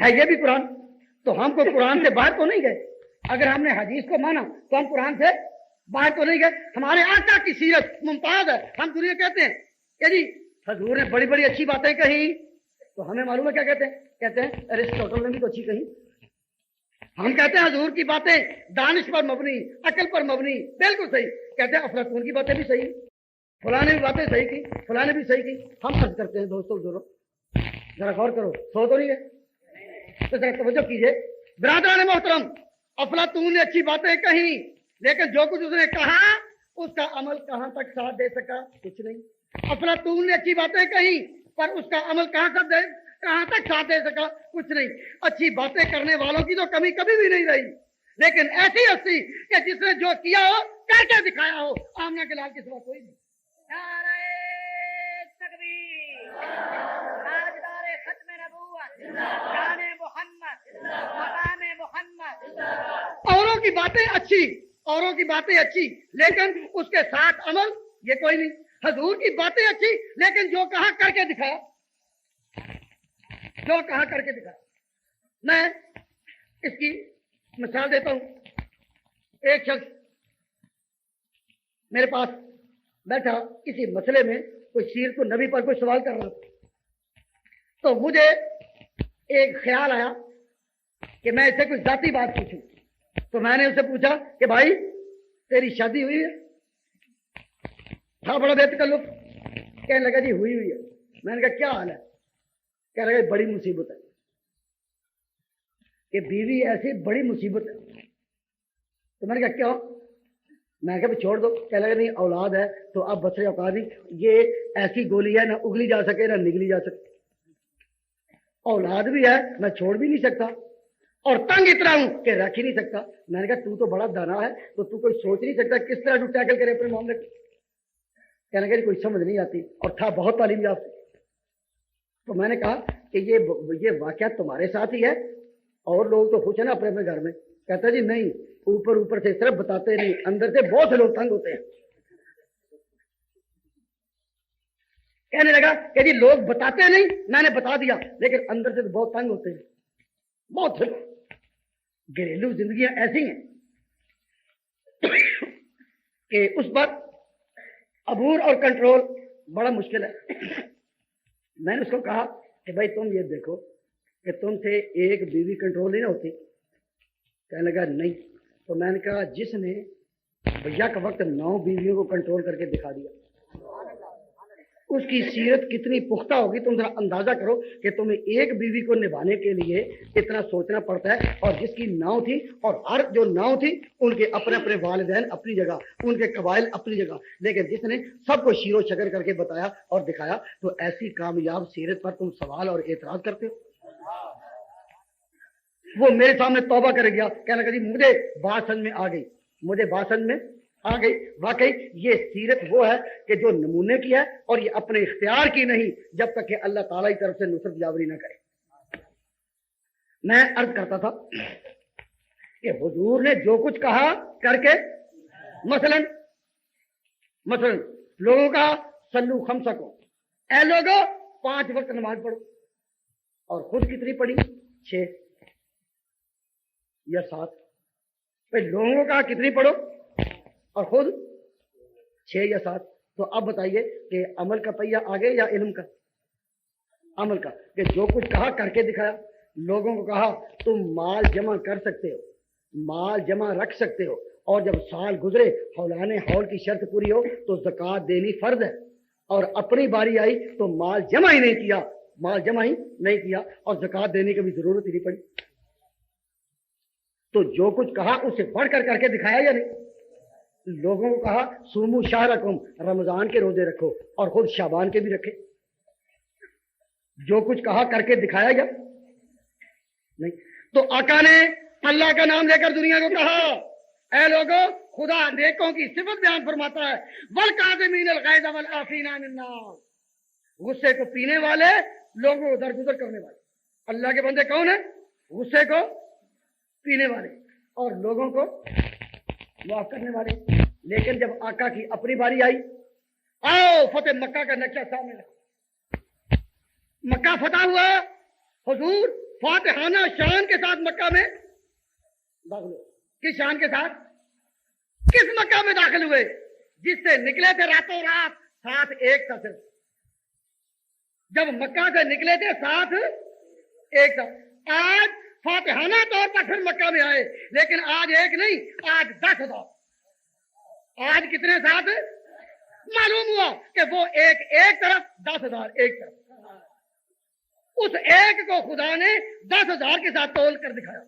है ये भी कुरान। तो हम को कुरान से बाहर तो नहीं गए। अगर हमने हदीस को माना तो हम कुरान से बाहर तो नहीं गए। हमारे आका की सीरत मुमताज है। हम दुनिया कहते हैं कि जी हजूर ने बड़ी बड़ी अच्छी बातें कही, तो हमें मालूम है क्या कहते हैं? कहते हैं अरिस्टोटल ने भी तो अच्छी कही। हम कहते हैं हजूर की बातें दानिश पर मबनी, अकल पर मबनी, बिल्कुल सही। कहते हैं अफलातून की बातें भी सही, फलाने भी बातें सही की, फलाने भी सही की। हम अर्ज करते हैं दोस्तों जरा गौर करो, सो तो नहीं है तो जरा तवज्जो कीजिए। बिरादरान मोहतरम, अफलातून ने अच्छी बातें कही, लेकिन जो कुछ उसने कहा उसका अमल कहां तक साथ दे सका? कुछ नहीं। अफलातून ने अच्छी बातें कही, पर उसका अमल कहां तक साथ दे सका? कुछ नहीं। अच्छी बातें करने वालों की तो कमी कभी भी नहीं रही, लेकिन ऐसी हस्ती कि जिसने जो किया हो करके दिखाया हो। आमना के लाल के सिवा कोई नहीं। औरों की बातें अच्छी, औरों की बातें अच्छी, लेकिन उसके साथ अमल ये कोई नहीं। हजूर की बातें अच्छी, लेकिन जो कहा करके दिखाया, जो कहा करके दिखाया। मैं इसकी मिसाल देता हूं। एक शख्स मेरे पास बैठा, किसी मसले में कोई सीरत नबी पर कोई सवाल कर रहा था, तो मुझे एक ख्याल आया कि मैं इससे कोई जाती बात पूछूं। तो मैंने उससे पूछा कि भाई तेरी शादी हुई है? था बड़ा बेतकल्लुफ, कहने लगा जी हुई है। मैंने कहा क्या हाल है? कह लगा बड़ी मुसीबत है कि बीवी ऐसी बड़ी मुसीबत है। तो मैंने कहा क्यों? मैं कहा छोड़ दो। कह लगा नहीं औलाद है तो अब बसरे औकात नहीं, ये ऐसी गोली है ना उगली जा सके ना निगली जा सके। औलाद भी है, मैं छोड़ भी नहीं सकता, और तंग इतना हूं कि रख ही नहीं सकता। मैंने कहा तू तो बड़ा दाना है, तो तू कोई सोच नहीं सकता किस तरह तू टैकल करे अपने मामले को? कहने लगा कोई समझ नहीं आती, और था बहुत तालीम याफ्ता। तो मैंने कहा कि ये वाकया तुम्हारे साथ ही है, और लोग तो खुश है ना अपने अपने घर में? कहता जी नहीं, ऊपर ऊपर से सिर्फ बताते नहीं, अंदर से बहुत से लोग तंग होते हैं। कहने लगा कि जी लोग बताते नहीं, मैंने बता दिया, लेकिन अंदर से तो बहुत तंग होते हैं। बहुत से घरेलू जिंदगियां ऐसी हैं कि उस पर अबूर और कंट्रोल बड़ा मुश्किल है। मैंने उसको कहा कि भाई तुम ये देखो कि तुमसे एक बीवी कंट्रोल नहीं होती। कहने लगा नहीं। तो मैंने कहा जिसने भैया का वक्त 9 बीवियों को कंट्रोल करके दिखा दिया, उसकी सीरत कितनी पुख्ता होगी। तुम जरा अंदाजा करो कि तुम्हें एक बीवी को निभाने के लिए इतना सोचना पड़ता है, और जिसकी 9 थी, और हर जो 9 थी उनके अपने अपने वालिदैन अपनी जगह, उनके कबाइल अपनी जगह, लेकिन जिसने सबको शीरो शकर करके बताया और दिखाया। तो ऐसी कामयाब सीरत पर तुम सवाल और एतराज करते हो? वो मेरे सामने तौबा कर गया। कहने लगा जी मुझे बात समझ में आ गई, मुझे बात समझ में आ गई। वाकई ये सीरत वो है कि जो नमूने की है, और ये अपने इख्तियार की नहीं, जब तक कि अल्लाह ताला की तरफ से नुसरत जावरी ना करे। मैं अर्ज करता था कि हुजूर ने जो कुछ कहा करके, मसलन लोगों का सल्लू खमसको, ऐ लोगो 5 वक्त नमाज पढ़ो, और खुद कितनी पढ़ी? 6 या 7। फिर लोगों का कितनी पढ़ो और खुद 6 या 7। तो अब बताइए कि अमल का पहिया आगे या इल्म का? अमल का। कि जो कुछ कहा करके दिखाया। लोगों को कहा तुम माल जमा कर सकते हो, माल जमा रख सकते हो, और जब साल गुजरे हौलाने हौल की शर्त पूरी हो तो ज़कात देनी फर्ज है, और अपनी बारी आई तो माल जमा ही नहीं किया, माल जमा ही नहीं किया, और ज़कात देने की भी जरूरत ही नहीं पड़ी। तो जो कुछ कहा उससे बढ़कर करके दिखाया या नहीं? लोगों को कहा सूमू शाहरकुम, रमजान के रोजे रखो, और खुद शाबान के भी रखे। जो कुछ कहा करके दिखाया या नहीं? तो आका ने अल्लाह का नाम लेकर दुनिया को कहा ऐ लोगों, खुदा नेकों की सिफत बयान फरमाता है, वल काज़िमीनल गैज़ वल आफ़ीना अनिन नास, गुस्से को पीने वाले, लोगों को दरगुजर करने वाले। अल्लाह के बंदे कौन है? गुस्से को पीने वाले और लोगों को माफ करने वाले। लेकिन जब आका की अपनी बारी आई, आओ फतेह मक्का का नक्शा सामने रखो। मक्का फतह हुआ, हुजूर फातिहाना शान के साथ मक्का में दाखिल हुए। किस शान के साथ? किस मक्का में दाखिल हुए? जिससे निकले थे रातों रात, साथ एक था सिर्फ। जब मक्का से निकले थे साथ एक था। आज फातिहाना तौर पर फिर मक्का में आए, लेकिन आज एक नहीं, आज 10,000। आज कितने साथ? मालूम हुआ कि वो एक तरफ, 10,000 एक तरफ। उस एक को खुदा ने 10,000 के साथ तोल कर दिखाया,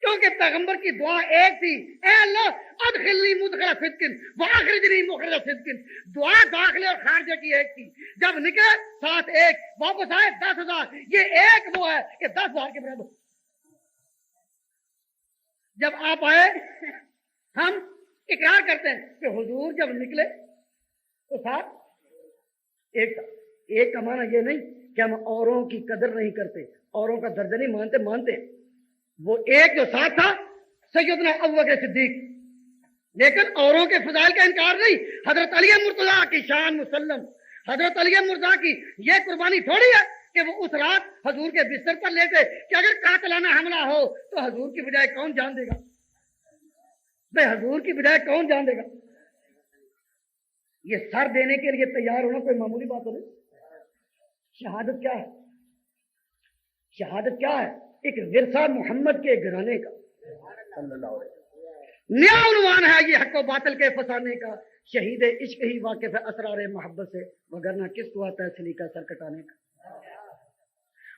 क्योंकि पैगंबर की दुआ एक थी, ऐ अल्लाह अदखिलनी मुदखला सिद्किन व अखरिजनी मुखरजा सिद्किन। दुआ दाखिले और खारिजे की एक थी। जब निकले साथ एक, वापस आए 10,000। ये एक वो है कि 10,000 के बराबर। जब आप आए, हम इकरार करते हैं कि हुजूर जब निकले तो साथ एक था। एक का माना ये नहीं कि हम औरों की कदर नहीं करते, औरों का दर्जा नहीं मानते, मानते हैं। वो एक जो साथ था सैयदना अबू बकर सिद्दीक, लेकिन औरों के फजाइल का इनकार नहीं। हजरत अली मुर्तजा की शान मुसल्लम, हजरत अली मुर्तजा की ये कुर्बानी थोड़ी है कि वो उस रात हजूर के बिस्तर पर लेटे कि अगर कातिलाना हमला हो तो हजूर की बजाय कौन जान देगा? भाई हजूर की बजाय कौन जान देगा? ये सर देने के लिए तैयार होना कोई मामूली बात नहीं। शहादत क्या है? शहादत क्या है? एक विरसा मोहम्मद के घराने का नया उन्वान है ये हक व बातिल के फसाने का। शहीद इश्क ही वाकिफ है असरार मोहब्बत से, वगरना किसको आता है सली का सर कटाने का।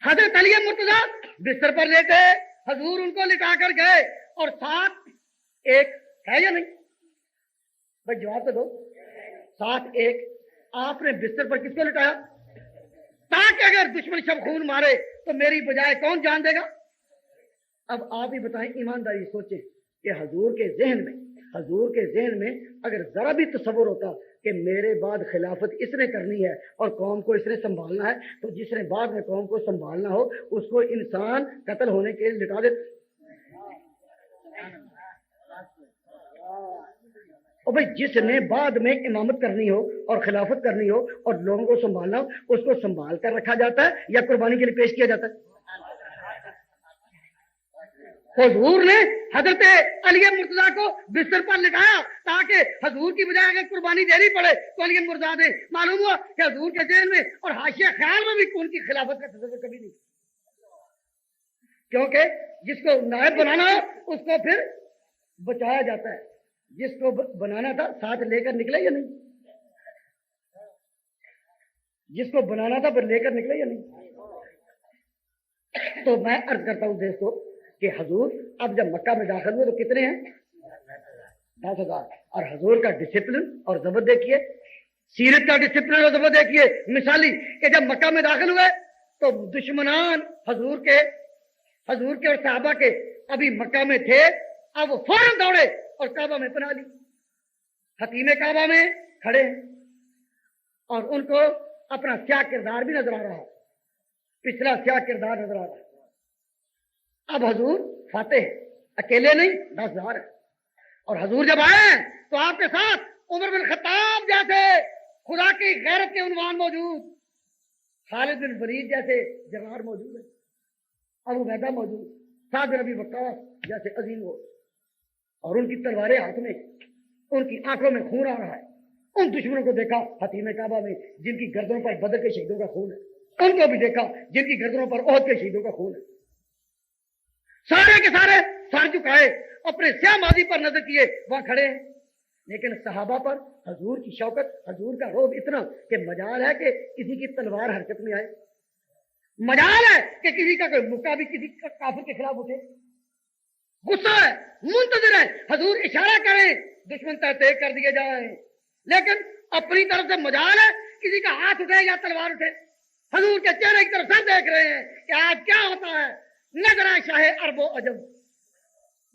हजरत अली मुर्तजा बिस्तर पर लेटे, हजूर उनको लिटा कर गए और साथ एक है या नहीं? भाई जवाब तो दो। साथ एक। आपने बिस्तर पर किसको लिटाया? ताकि अगर दुश्मन शब खून मारे तो मेरी बजाय कौन जान देगा? अब आप ही बताएं, ईमानदारी सोचें कि हजूर के जहन में अगर जरा भी तसव्वुर होता कि मेरे बाद खिलाफत इसने करनी है और कौम को इसने संभालना है, तो जिसने बाद में कौम को संभालना हो उसको इंसान कत्ल होने के लिए लिटा देते। और भाई जिसने बाद में इमामत करनी हो और खिलाफत करनी हो और लोगों को संभालना हो, उसको संभाल कर रखा जाता है या कुर्बानी के लिए पेश किया जाता है? हुजूर ने हजरत अली मुर्तजा को बिस्तर पर लिटाया ताकि हजूर की बजाय अगर कुर्बानी देनी पड़े तो अली मुर्तजा दे। मालूम हुआ कि हजूर के जेल में और हाशिया ख्याल में भी उनकी खिलाफत का तस्वीर कभी नहीं, क्योंकि जिसको नायब बनाना हो उसको फिर बचाया जाता है। जिसको बनाना था साथ लेकर निकले या नहीं? जिसको बनाना था फिर लेकर निकले या नहीं? तो मैं अर्ज करता हूं दोस्तों कि हजूर अब जब मक्का में दाखिल हुए तो कितने हैं? 10,000। और हजूर का डिसिप्लिन और जबत देखिए, सीरत का डिसिप्लिन और जबत देखिए मिसाली कि जब मक्का में दाखिल हुए तो दुश्मनान हजूर के और साहबा के अभी मक्का में थे, अब वो फौरन दौड़े और काबा में पना ली। हकीम काबा में खड़े हैं और उनको अपना क्या किरदार भी नजर आ रहा है, पिछला क्या किरदार नजर आ रहा है। अब हजूर फातेह अकेले नहीं 10,000 है। और हजूर जब आए तो आपके साथ उमर बिन खत्ताब जैसे खुदा की गैरत के उन्वान मौजूद, खालिद बिन वलीद जैसे जवार मौजूद है, अबू उबैदा मौजूद, साद बिन अबी वक्कास जैसे अजीम हो, और उनकी तलवारें हाथ में, उनकी आंखों में खून आ रहा है। उन दुश्मनों को देखा हतीम काबा में जिनकी गर्दनों पर बदर के शहीदों का खून है, उनको भी देखा जिनकी गर्दनों पर ओहद के शहीदों का खून है। सारे के सारे सर झुकाए, अपने स्याह माजी पर नजर किए, वहां खड़े हैं। लेकिन सहाबा पर हजूर की शौकत, हजूर का रोब इतना कि मजाल है कि किसी की तलवार हरकत में आए, मजाल है कि किसी का कोई मुक्का भी किसी काफिर के खिलाफ उठे। गुस्सा है, मुंतजिर है, हजूर इशारा करें दुश्मन तय कर दिए जाए, लेकिन अपनी तरफ से मजाल है किसी का हाथ उठे या तलवार उठे। हजूर के चेहरे की तरफ सब देख रहे हैं कि आज क्या होता है। नजरा शाह अरबो अजम,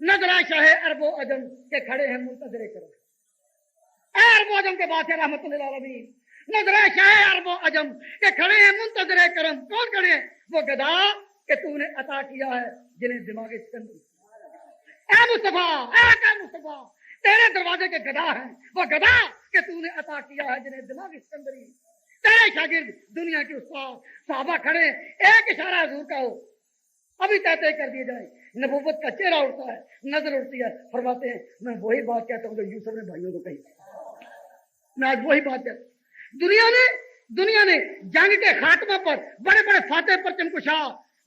नजरा शाह अरबो अजम के खड़े हैं मुंतजिर करम, अरबो अजम के बादशाह रहमतुल्लिल आलमीन, नजरा शाह अरबो अजम के खड़े हैं मुंतजिर करम। कौन खड़े हैं? वो गदा कि तूने अता किया है जिन्हें दिमाग सिकंदर। ए मुस्तफा तेरे दरवाजे के गदा हैं, वो गदा कि तूने अता किया है जिन्हें दिमाग सिकंदरी। तेरे शागिर्द दुनिया के उस्ताद साहबा खड़े, एक इशारा हजूर का हो अभी तय कर दिए जाए। नबूवत का चेहरा उठता है, नजर उठती है, फरमाते हैं मैं वही बात कहता हूँ जो यूसुफ ने भाइयों को कही। मैं आज वही बात कहता। दुनिया ने जंग के खात्मा पर बड़े बड़े फातेह परचम कुशा,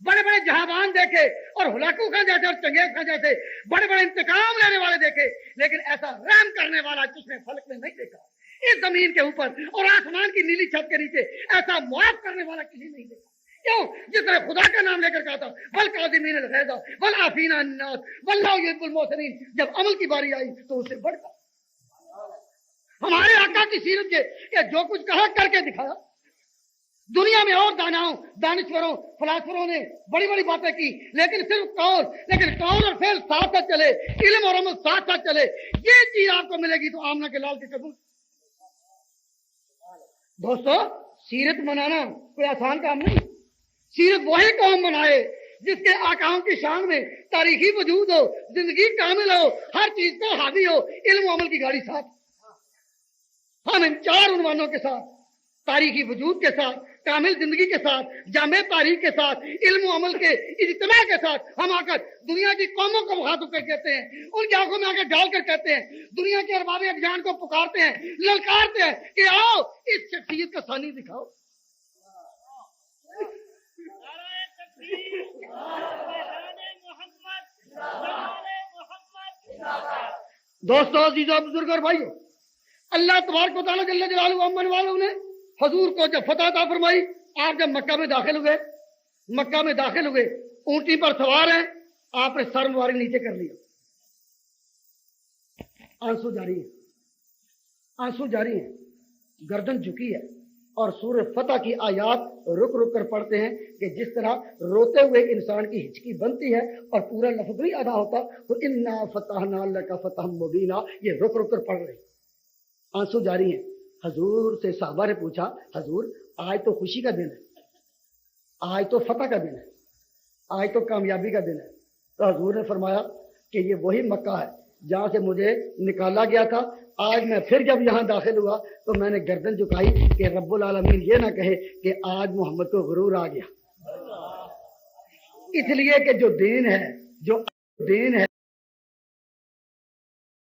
बड़े बड़े जहाबान देखे और हुलाकू खां जैसे और चंगेज खां जैसे बड़े बड़े इंतकाम लेने वाले देखे, लेकिन ऐसा रहम करने वाला जिसने फलक में नहीं देखा, इस जमीन के ऊपर और आसमान की नीली छत के नीचे ऐसा मुआफ करने वाला किसी नहीं देखा। क्यों? जिसने खुदा का नाम लेकर कहा था वल काज़िमीन अल गैज़ वल आफीना अन नास वल्लाहु युहिब्बुल मुहसिनीन, जब अमल की बारी आई तो उससे बढ़कर हमारे आका की सीरत के जो कुछ कहा करके दिखाया। दुनिया में और दानिश्वरों फलासफरों ने बड़ी बड़ी बातें की, लेकिन सिर्फ कौल और फेल साथ साथ चले, इल्म और अमल साथ साथ चले, ये चीज आपको मिलेगी तो आमना के लाल के कदम। दोस्तों, सीरत मनाना कोई आसान काम नहीं। सीरत वही कौम बनाए जिसके आकाओं की शान में तारीखी वजूद हो, जिंदगी कामिल हो, हर चीज का हावी हो, इल्म अमल की गाड़ी साथ। हम इन 4 उन्वानों के साथ, तारीखी वजूद के साथ, कामिल जिंदगी के साथ, जामे तारीख के साथ, इल्म अमल के इज्तिमा के साथ हम आकर दुनिया की कौमों को मुखातिब कर कहते हैं, उनकी आंखों में आकर डालकर कहते हैं, दुनिया के अरबाब अभियान को पुकारते हैं, ललकारते हैं कि आओ इस शख्सियत का सानी दिखाओ। दोस्तों, अजीजों, बुजुर्गों और भाइयों, अल्लाह तबारक व तआला जल्ल जलालहू अम्मन वालों ने हुजूर को जब फतह अता फरमाई, आप जब मक्का में दाखिल हुए, ऊंटी पर सवार हैं, आपने सर मुबारक नीचे कर लिया, आंसू जारी है, गर्दन झुकी है, और सूरह फतह की आयात रुक रुक कर पढ़ते हैं कि जिस तरह रोते हुए इंसान की हिचकी बनती है और पूरा लफ्ज नहीं अदा होता, तो इन्ना फतहना लका फतहम मुबीना, ये रुक रुक कर पढ़ रहे, आंसू जारी हैं। हजूर से साहबा ने पूछा, हजूर आज तो खुशी का दिन है, आज तो फतह का दिन है, आज तो कामयाबी का दिन है। तो हजूर ने फरमाया कि ये वही मक्का है जहां से मुझे निकाला गया था। आज मैं फिर जब यहाँ दाखिल हुआ तो मैंने गर्दन झुकाई कि रब्बुल आलमीन ये ना कहे कि आज मोहम्मद को गुरूर आ गया, इसलिए कि जो दीन है